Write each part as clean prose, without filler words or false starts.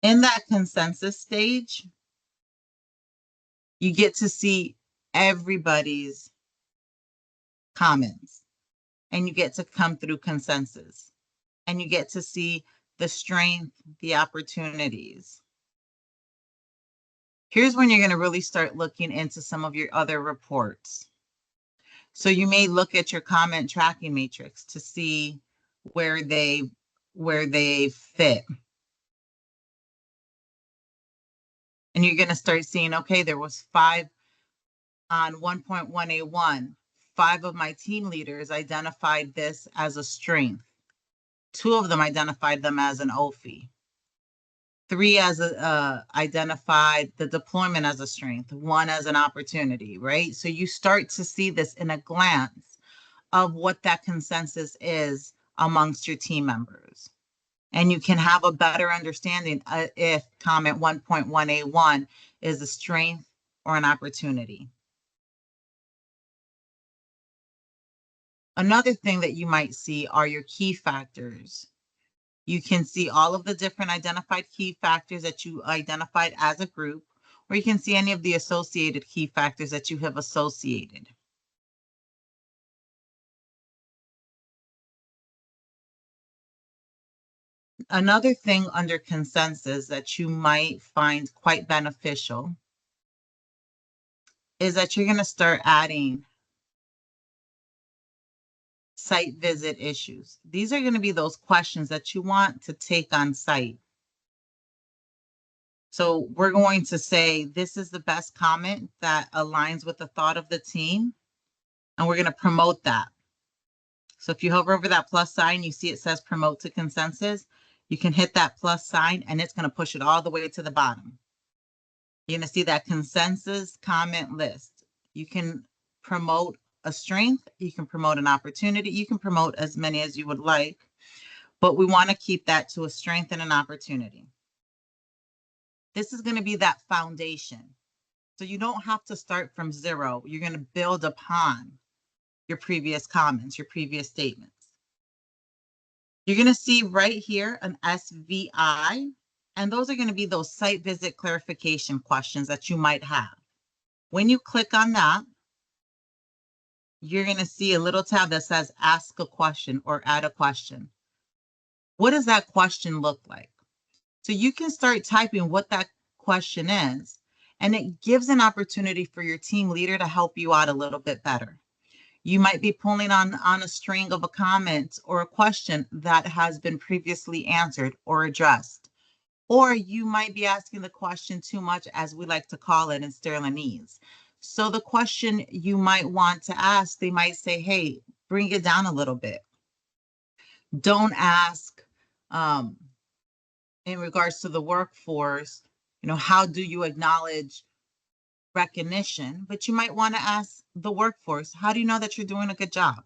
In that consensus stage, you get to see everybody's comments, and you get to come through consensus, and you get to see the strength, the opportunities. Here's when you're going to really start looking into some of your other reports. So you may look at your comment tracking matrix to see where they fit. And you're going to start seeing, okay, there was 5 on 1.1A1. 5 of my team leaders identified this as a strength. 2 of them identified them as an OFI. 3 as identified the deployment as a strength, 1 as an opportunity, right? So you start to see this in a glance of what that consensus is amongst your team members. And you can have a better understanding if comment 1.1A1 is a strength or an opportunity. Another thing that you might see are your key factors. You can see all of the different identified key factors that you identified as a group, or you can see any of the associated key factors that you have associated. Another thing under consensus that you might find quite beneficial is that you're going to start adding site visit issues. These are going to be those questions that you want to take on site. So we're going to say, this is the best comment that aligns with the thought of the team, and we're going to promote that. So if you hover over that plus sign, you see it says promote to consensus. You can hit that plus sign and it's going to push it all the way to the bottom. You're going to see that consensus comment list. You can promote a strength, you can promote an opportunity, you can promote as many as you would like, but we want to keep that to a strength and an opportunity. This is going to be that foundation. So you don't have to start from zero. You're going to build upon your previous comments, your previous statements. You're going to see right here an SVI, and those are going to be those site visit clarification questions that you might have. When you click on that, you're going to see a little tab that says ask a question or add a question. What does that question look like? So you can start typing what that question is, and it gives an opportunity for your team leader to help you out a little bit better. You might be pulling on a string of a comment or a question that has been previously answered or addressed. Or you might be asking the question too much, as we like to call it in Sterlinese. So the question you might want to ask, they might say, hey, bring it down a little bit. Don't ask in regards to the workforce, how do you acknowledge recognition? But you might want to ask the workforce, how do you know that you're doing a good job?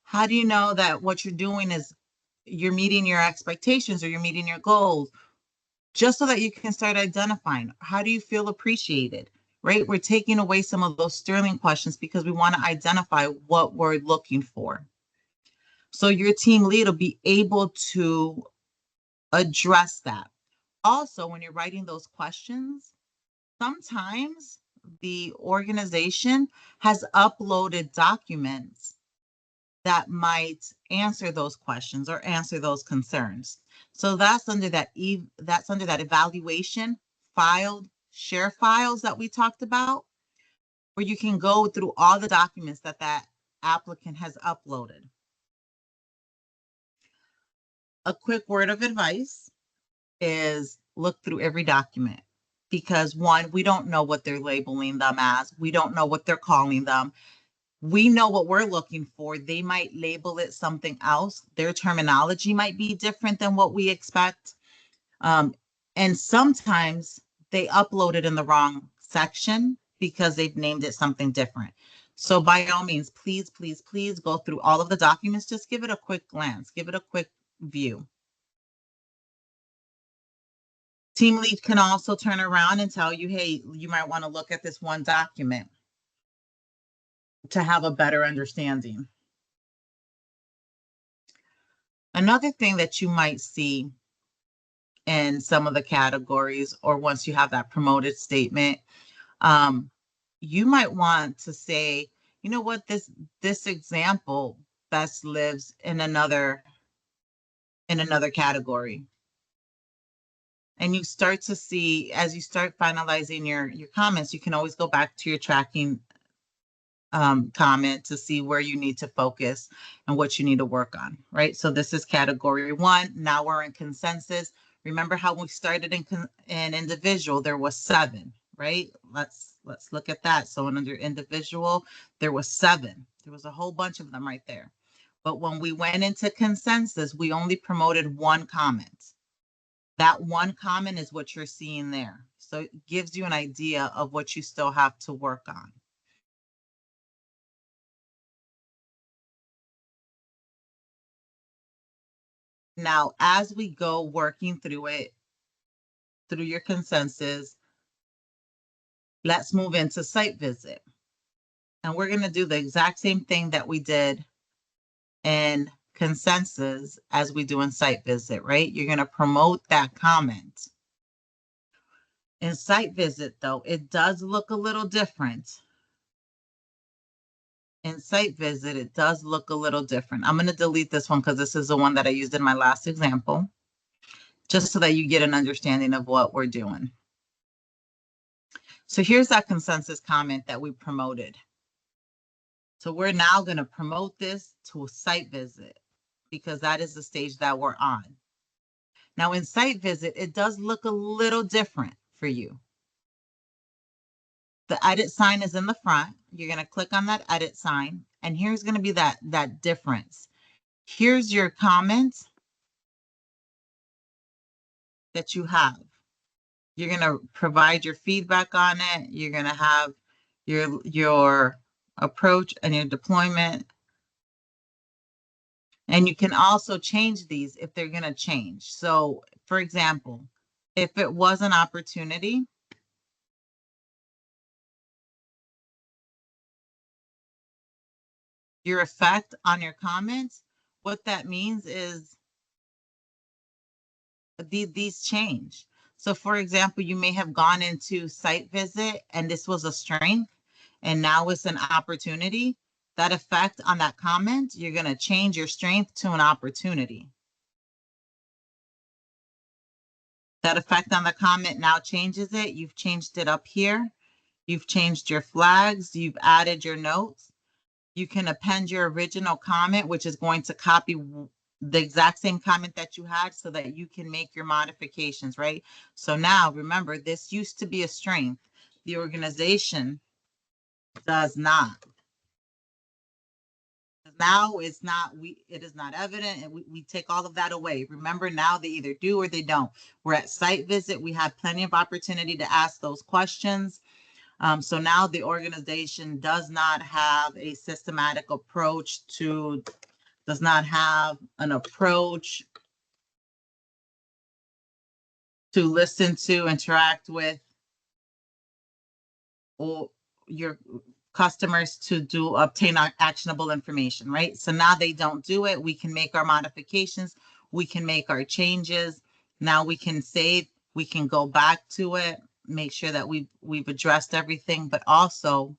How do you know that what you're doing is you're meeting your expectations or you're meeting your goals? Just so that you can start identifying, how do you feel appreciated, right? We're taking away some of those sterling questions because we want to identify what we're looking for. So your team lead will be able to address that. Also, when you're writing those questions, sometimes the organization has uploaded documents that might answer those questions or answer those concerns. So that's under that evaluation filed share files that we talked about, where you can go through all the documents that that applicant has uploaded. A quick word of advice is look through every document, because one, we don't know what they're labeling them as. We don't know what they're calling them. We know what we're looking for. They might label it something else. Their terminology might be different than what we expect. And sometimes they upload it in the wrong section because they've named it something different. So by all means, please, please, please go through all of the documents. Just give it a quick glance. Give it a quick view. Team lead can also turn around and tell you, hey, you might want to look at this one document to have a better understanding. Another thing that you might see in some of the categories, or once you have that promoted statement, you might want to say, you know what, this example best lives in another category. And you start to see, as you start finalizing your comments, you can always go back to your tracking comment to see where you need to focus and what you need to work on, right? So this is category 1. Now we're in consensus. Remember how we started in individual, there was 7, right? Let's look at that. So under individual, there was 7. There was a whole bunch of them right there. But when we went into consensus, we only promoted 1 comment. That 1 comment is what you're seeing there. So it gives you an idea of what you still have to work on. Now, as we go working through it, through your consensus, let's move into site visit. And we're going to do the exact same thing that we did in consensus as we do in site visit, right? You're going to promote that comment. In site visit, though, it does look a little different. In site visit, it does look a little different. I'm going to delete this one because this is the one that I used in my last example, just so that you get an understanding of what we're doing. So here's that consensus comment that we promoted. So we're now going to promote this to a site visit because that is the stage that we're on. Now in site visit, it does look a little different for you. The edit sign is in the front. You're going to click on that edit sign, and here's going to be that difference. Here's your comments that you have. You're going to provide your feedback on it. You're going to have your approach and your deployment. And you can also change these if they're going to change. So for example, if it was an opportunity, your effect on your comments, what that means is these change. So for example, you may have gone into site visit and this was a strength and now it's an opportunity. That effect on that comment, you're going to change your strength to an opportunity. That effect on the comment now changes it. You've changed it up here. You've changed your flags. You've added your notes. You can append your original comment, which is going to copy the exact same comment that you had so that you can make your modifications, right? So now remember, this used to be a strength. The organization does not. Now it's not, it is not evident, and we take all of that away. Remember, now they either do or they don't. We're at site visit. We have plenty of opportunity to ask those questions. So now the organization does not have a systematic approach to, does not have an approach to listen to, interact with, or your customers to obtain actionable information, right? So now they don't do it. We can make our modifications. We can make our changes. Now we can save, we can go back to it, make sure that we've addressed everything, but also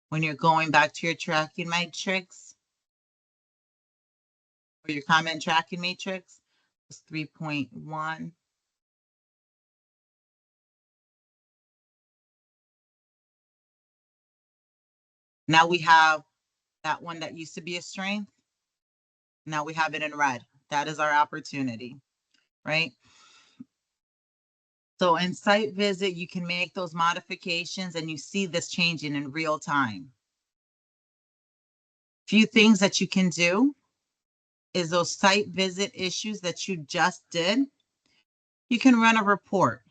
when you're going back to your tracking matrix or your comment tracking matrix, it's 3.1. Now we have that one that used to be a strength. Now we have it in red. That is our opportunity, right? So in site visit, you can make those modifications and you see this changing in real time. Few things that you can do is those site visit issues that you just did, you can run a report.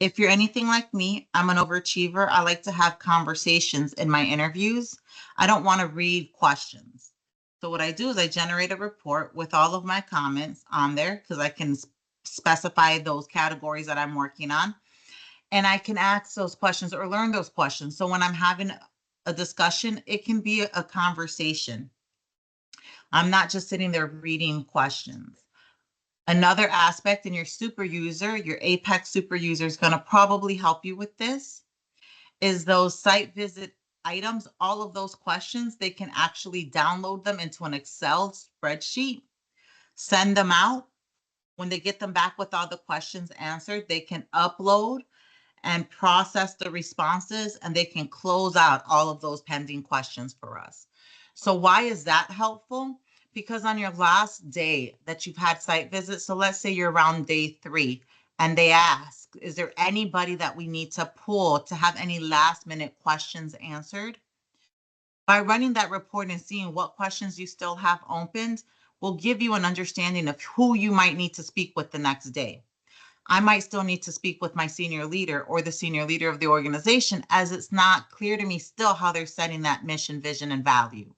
If you're anything like me, I'm an overachiever. I like to have conversations in my interviews. I don't want to read questions. So what I do is I generate a report with all of my comments on there because I can specify those categories that I'm working on. And I can ask those questions or learn those questions. So when I'm having a discussion, it can be a conversation. I'm not just sitting there reading questions. Another aspect in your super user, your Apex super user is going to probably help you with this, is those site visit items, all of those questions, they can actually download them into an Excel spreadsheet, send them out. When they get them back with all the questions answered, they can upload and process the responses, and they can close out all of those pending questions for us. So why is that helpful? Because on your last day that you've had site visits, so let's say you're around day 3, and they ask, is there anybody that we need to pull to have any last minute questions answered? By running that report and seeing what questions you still have opened will give you an understanding of who you might need to speak with the next day. I might still need to speak with my senior leader or the senior leader of the organization, as it's not clear to me still how they're setting that mission, vision, and value.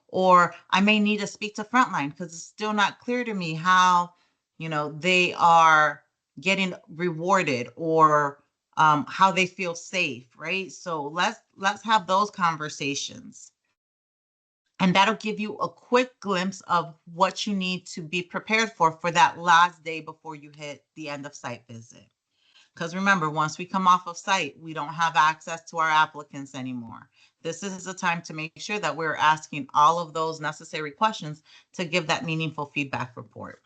Or I may need to speak to frontline because it's still not clear to me how, they are getting rewarded, or how they feel safe, right? So let's have those conversations. And that'll give you a quick glimpse of what you need to be prepared for that last day before you hit the end of site visit. Because remember, once we come off of site, we don't have access to our applicants anymore. This is the time to make sure that we're asking all of those necessary questions to give that meaningful feedback report.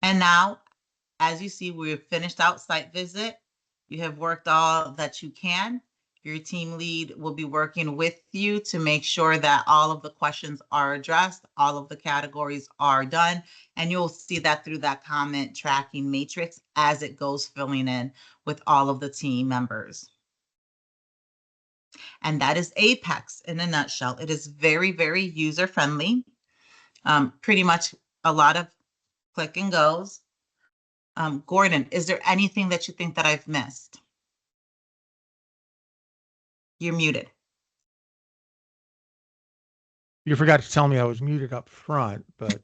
And now, as you see, we've finished out site visit. You have worked all that you can. Your team lead will be working with you to make sure that all of the questions are addressed, all of the categories are done, and you'll see that through that comment tracking matrix as it goes filling in with all of the team members. And that is Apex in a nutshell. It is very, very user-friendly. Pretty much a lot of click and goes. Gordon, is there anything that you think that I've missed? You're muted. You forgot to tell me I was muted up front, but